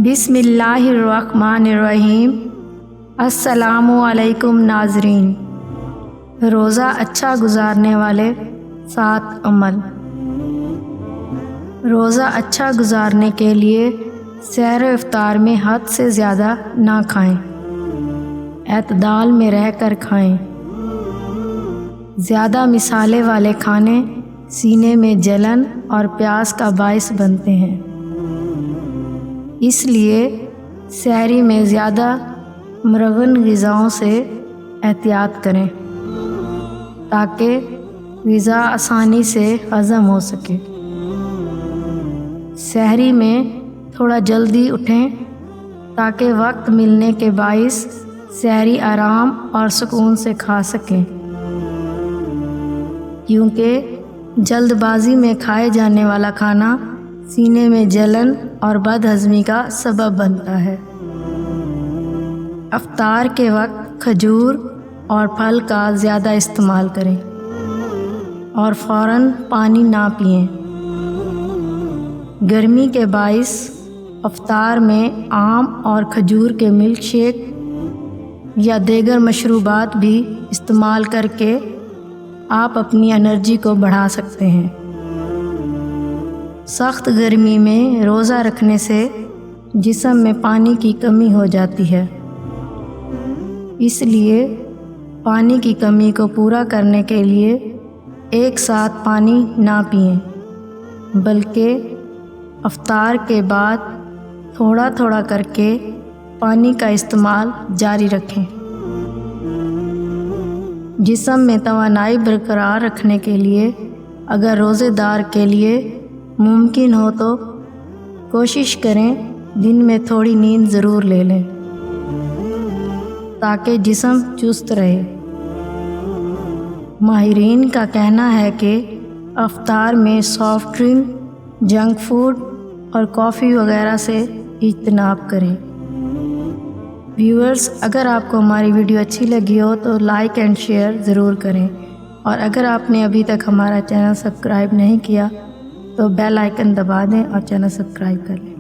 بسم اللہ الرحمن الرحیم۔ السلام علیکم ناظرین۔ روزہ اچھا گزارنے والے 7 عمل۔ روزہ اچھا گزارنے کے لیے سحر و افطار میں حد سے زیادہ نہ کھائیں، اعتدال میں رہ کر کھائیں۔ زیادہ مصالحے والے کھانے سینے میں جلن اور پیاس کا باعث بنتے ہیں، اس لیے سحری میں زیادہ مرغن غذاؤں سے احتیاط کریں تاکہ غذا آسانی سے ہضم ہو سکے۔ سحری میں تھوڑا جلدی اٹھیں تاکہ وقت ملنے کے باعث سحری آرام اور سکون سے کھا سکیں، کیونکہ جلد بازی میں کھائے جانے والا کھانا سینے میں جلن اور بد ہضمی کا سبب بنتا ہے۔ افطار کے وقت کھجور اور پھل کا زیادہ استعمال کریں اور فوراً پانی نہ پئیں۔ گرمی کے باعث افطار میں آم اور کھجور کے ملک شیک یا دیگر مشروبات بھی استعمال کر کے آپ اپنی انرجی کو بڑھا سکتے ہیں۔ سخت گرمی میں روزہ رکھنے سے جسم میں پانی کی کمی ہو جاتی ہے، اس لیے پانی کی کمی کو پورا کرنے کے لیے ایک ساتھ پانی نہ پئیں، بلکہ افطار کے بعد تھوڑا تھوڑا کر کے پانی کا استعمال جاری رکھیں۔ جسم میں توانائی برقرار رکھنے کے لیے اگر روزے دار کے لیے ممکن ہو تو کوشش کریں دن میں تھوڑی نیند ضرور لے لیں تاکہ جسم چست رہے۔ ماہرین کا کہنا ہے کہ افطار میں سافٹ ڈرنک، جنک فوڈ اور کافی وغیرہ سے اجتناب کریں۔ ویورز، اگر آپ کو ہماری ویڈیو اچھی لگی ہو تو لائک اینڈ شیئر ضرور کریں، اور اگر آپ نے ابھی تک ہمارا چینل سبسکرائب نہیں کیا تو بیل آئیکن دبا دیں اور چینل سبسکرائب کر لیں۔